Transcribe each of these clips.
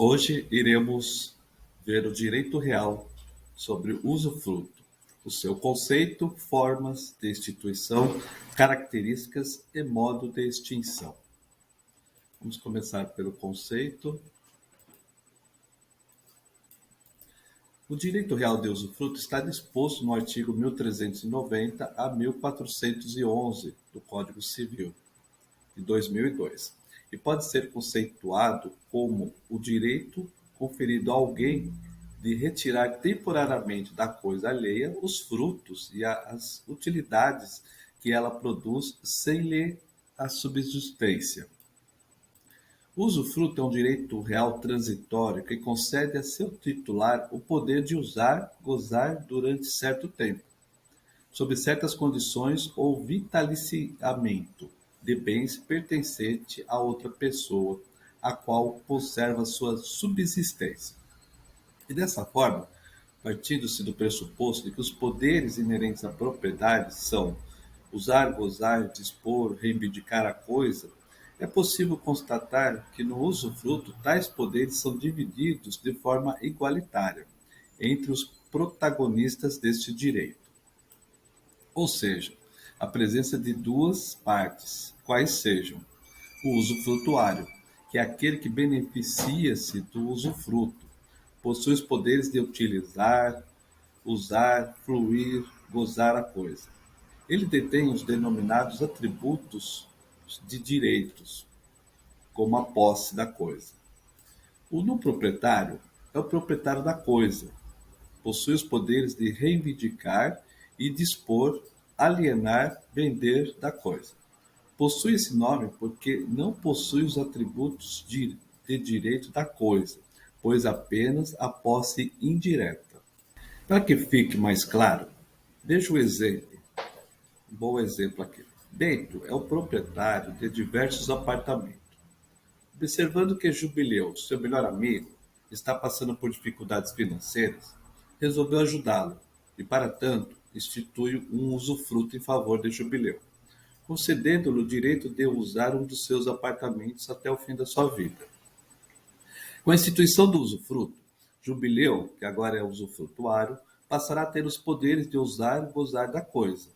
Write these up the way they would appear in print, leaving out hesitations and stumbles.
Hoje iremos ver o direito real sobre o usufruto, o seu conceito, formas de instituição, características e modo de extinção. Vamos começar pelo conceito. O direito real de usufruto está disposto no artigo 1390 a 1411 do Código Civil de 2002 e pode ser conceituado como o direito conferido a alguém de retirar temporariamente da coisa alheia os frutos e as utilidades que ela produz sem lhe a subsistência. O usufruto é um direito real transitório que concede a seu titular o poder de usar, gozar durante certo tempo, sob certas condições ou vitaliciamento de bens pertencente a outra pessoa, a qual conserva sua subsistência. E dessa forma, partindo-se do pressuposto de que os poderes inerentes à propriedade são usar, gozar, dispor, reivindicar a coisa, é possível constatar que no usufruto tais poderes são divididos de forma igualitária entre os protagonistas deste direito. Ou seja, a presença de duas partes, quais sejam o usufrutuário, que é aquele que beneficia-se do usufruto, possui os poderes de utilizar, usar, fruir, gozar a coisa. Ele detém os denominados atributos de direitos, como a posse da coisa. O não proprietário é o proprietário da coisa, possui os poderes de reivindicar e dispor, alienar, vender da coisa. Possui esse nome porque não possui os atributos de direito da coisa, pois apenas a posse indireta. Para que fique mais claro, veja o exemplo, um bom exemplo aqui. Bento é o proprietário de diversos apartamentos. Observando que Jubileu, seu melhor amigo, está passando por dificuldades financeiras, resolveu ajudá-lo e, para tanto, institui um usufruto em favor de Jubileu, concedendo-lhe o direito de usar um dos seus apartamentos até o fim da sua vida. Com a instituição do usufruto, Jubileu, que agora é usufrutuário, passará a ter os poderes de usar e gozar da coisa.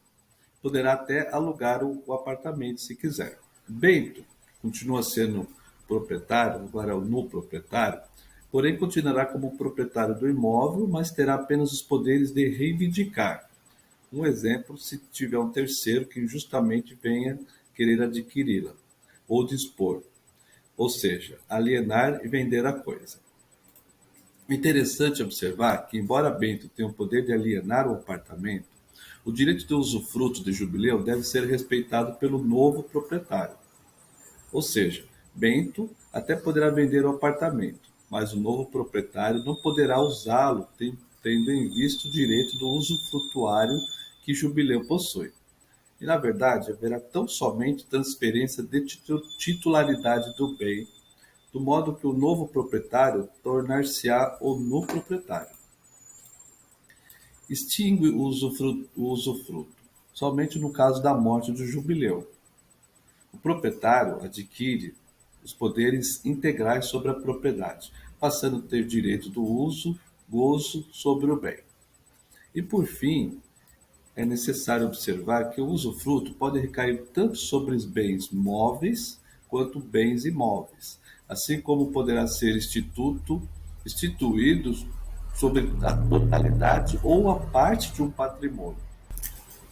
Poderá até alugar o apartamento se quiser. Bento continua sendo proprietário, agora é o no proprietário, porém continuará como proprietário do imóvel, mas terá apenas os poderes de reivindicar. Um exemplo, se tiver um terceiro que injustamente venha querer adquiri-la ou dispor, ou seja, alienar e vender a coisa. É interessante observar que, embora Bento tenha o poder de alienar o apartamento, o direito de usufruto de Jubileu deve ser respeitado pelo novo proprietário. Ou seja, Bento até poderá vender o apartamento, mas o novo proprietário não poderá usá-lo, tendo em vista o direito do usufrutuário que Jubileu possui. E, na verdade, haverá tão somente transferência de titularidade do bem, do modo que o novo proprietário tornar-se-á o no proprietário. Extingue o usufruto, somente no caso da morte do Jubileu. O proprietário adquire os poderes integrais sobre a propriedade, passando a ter direito do uso, gozo sobre o bem. E, por fim, é necessário observar que o usufruto pode recair tanto sobre os bens móveis quanto bens imóveis, assim como poderá ser instituído sobre a totalidade ou a parte de um patrimônio.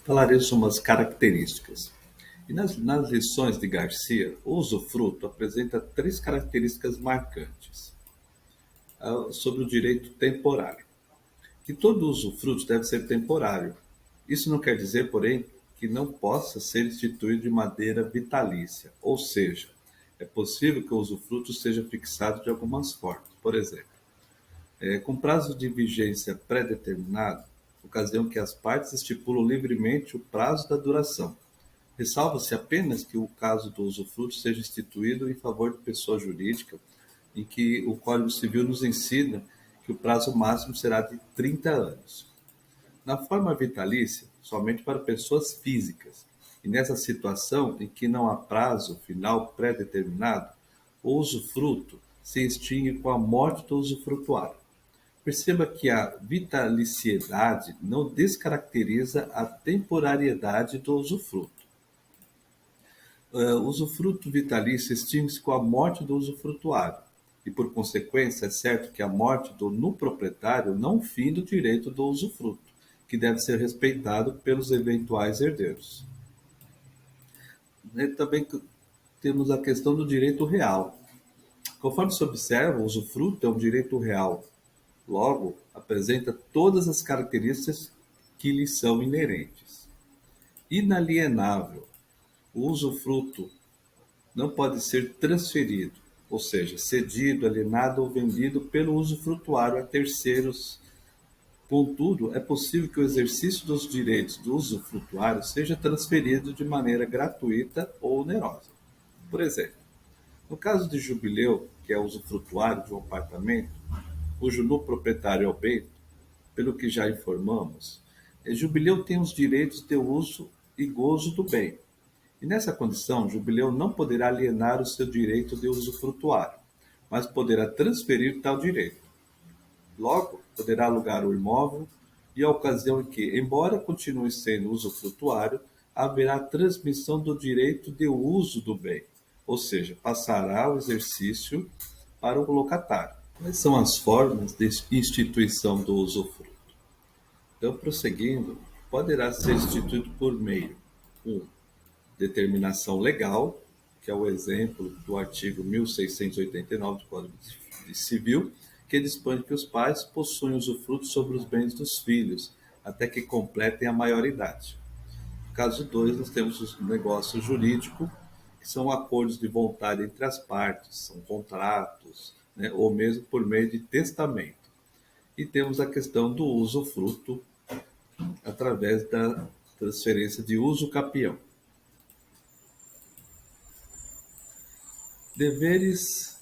Falarei sobre as características. E nas lições de Garcia, o usufruto apresenta três características marcantes sobre o direito temporário. Que todo usufruto deve ser temporário. Isso não quer dizer, porém, que não possa ser instituído de maneira vitalícia, ou seja, é possível que o usufruto seja fixado de algumas formas. Por exemplo, com prazo de vigência pré-determinado, ocasião que as partes estipulam livremente o prazo da duração. Ressalva-se apenas que o caso do usufruto seja instituído em favor de pessoa jurídica, em que o Código Civil nos ensina que o prazo máximo será de 30 anos. Na forma vitalícia, somente para pessoas físicas, e nessa situação em que não há prazo final pré-determinado, o usufruto se extingue com a morte do usufrutuário. Perceba que a vitaliciedade não descaracteriza a temporariedade do usufruto. O usufruto vitalício extingue-se com a morte do usufrutuário, e por consequência é certo que a morte do proprietário não finda o direito do usufruto, que deve ser respeitado pelos eventuais herdeiros. Também temos a questão do direito real. Conforme se observa, o usufruto é um direito real, logo, apresenta todas as características que lhe são inerentes. Inalienável. O usufruto não pode ser transferido, ou seja, cedido, alienado ou vendido pelo usufrutuário a terceiros. Contudo, é possível que o exercício dos direitos do usufrutuário seja transferido de maneira gratuita ou onerosa. Por exemplo, no caso de jubileu, que é usufrutuário de um apartamento, cujo proprietário é o bem, pelo que já informamos, jubileu tem os direitos de uso e gozo do bem. E nessa condição, jubileu não poderá alienar o seu direito de usufrutuário, mas poderá transferir tal direito. Logo, poderá alugar o imóvel e a ocasião em que, embora continue sendo usufrutuário, haverá transmissão do direito de uso do bem, ou seja, passará o exercício para o locatário. Quais são as formas de instituição do usufruto? Então, prosseguindo, poderá ser instituído por meio 1. Determinação legal, que é o exemplo do artigo 1689 do Código Civil, que dispõe que os pais possuem usufruto sobre os bens dos filhos, até que completem a maioridade. No caso 2, nós temos o negócio jurídico, que são acordos de vontade entre as partes, são contratos, ou mesmo por meio de testamento. E temos a questão do usufruto através da transferência de uso capião. Deveres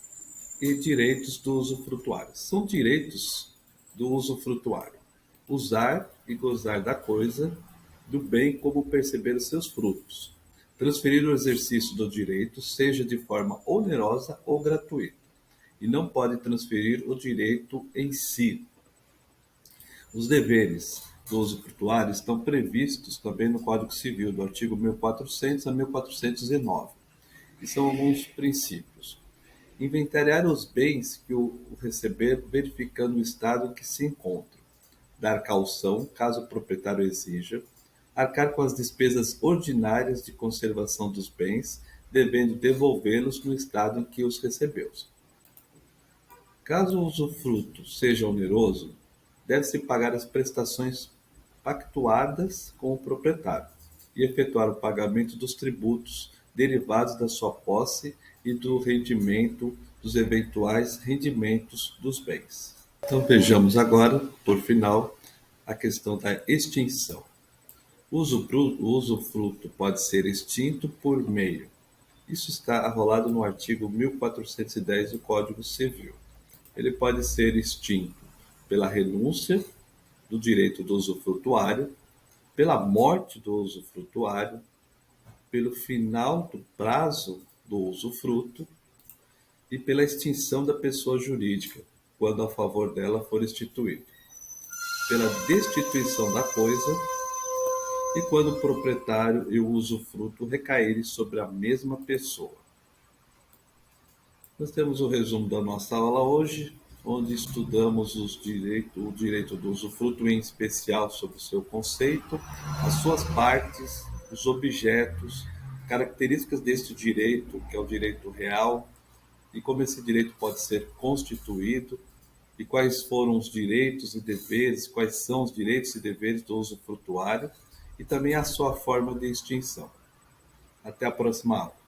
e direitos do usufrutuário. São direitos do usufrutuário: usar e gozar da coisa, do bem como perceber os seus frutos. Transferir o exercício do direito, seja de forma onerosa ou gratuita, e não pode transferir o direito em si. Os deveres do usufrutuário estão previstos também no Código Civil, do artigo 1400 a 1409, e são alguns princípios. Inventariar os bens que o receber, verificando o estado em que se encontram. Dar caução, caso o proprietário exija. Arcar com as despesas ordinárias de conservação dos bens, devendo devolvê-los no estado em que os recebeu. Caso o usufruto seja oneroso, deve-se pagar as prestações pactuadas com o proprietário e efetuar o pagamento dos tributos derivados da sua posse e do rendimento dos eventuais rendimentos dos bens. Então vejamos agora, por final, a questão da extinção. O usufruto pode ser extinto por meio. Isso está arrolado no artigo 1410 do Código Civil. Ele pode ser extinto pela renúncia do direito do usufrutuário, pela morte do usufrutuário, pelo final do prazo do usufruto e pela extinção da pessoa jurídica, quando a favor dela for instituído, pela destituição da coisa e quando o proprietário e o usufruto recaírem sobre a mesma pessoa. Nós temos o resumo da nossa aula hoje, onde estudamos o direito do usufruto, em especial sobre o seu conceito, as suas partes, os objetos, características deste direito, que é o direito real, e como esse direito pode ser constituído, e quais foram os direitos e deveres, quais são os direitos e deveres do usufrutuário, e também a sua forma de extinção. Até a próxima aula.